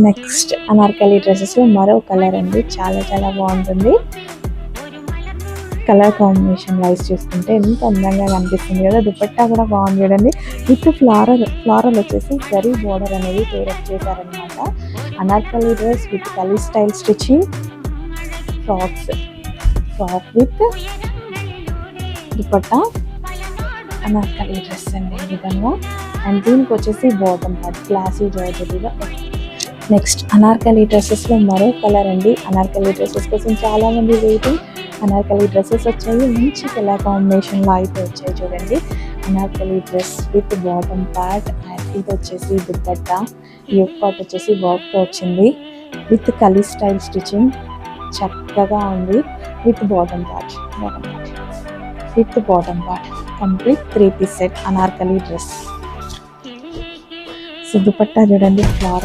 Next anarkali డ్రెస్సెస్లో మరో colour అండి, చాలా చాలా బాగుంటుంది. కలర్ కాంబినేషన్ వైజ్ చూసుకుంటే ఎంత అందంగా కనిపిస్తుంది కదా. దుపట్టా కూడా బాగుంది చూడండి, విత్ ఫ్లారల్ వచ్చేసి జరీ బోర్డర్ అనేది పేరప్ చేశారనమాట. Anarkali dress with kali style stitching, frock with dupatta, anarkali dress అండి ఈ విధంగా. అండ్ దీనికి వచ్చేసి బాటమ్ పార్ట్ క్లాసీ జార్జెట్గా. నెక్స్ట్ అనార్కలి డ్రెస్సెస్లో మరో కలర్ అండి. అనార్కలి డ్రెస్సెస్ కోసం చాలామంది వెయిటింగ్. అనార్కలి డ్రెస్సెస్ వచ్చాయి, మంచి కలర్ కాంబినేషన్లో అయితే వచ్చాయి చూడండి. Anarkali dress with bottom part and ఇది వచ్చేసి దుపట్టా. ఈ పార్ట్ వచ్చేసి వర్క్తో వచ్చింది విత్ కలీ స్టైల్ స్టిచ్చింగ్, చక్కగా ఉంది. With bottom part complete 3 piece set anarkali dress. So dupatta చూడండి ఫ్లారల్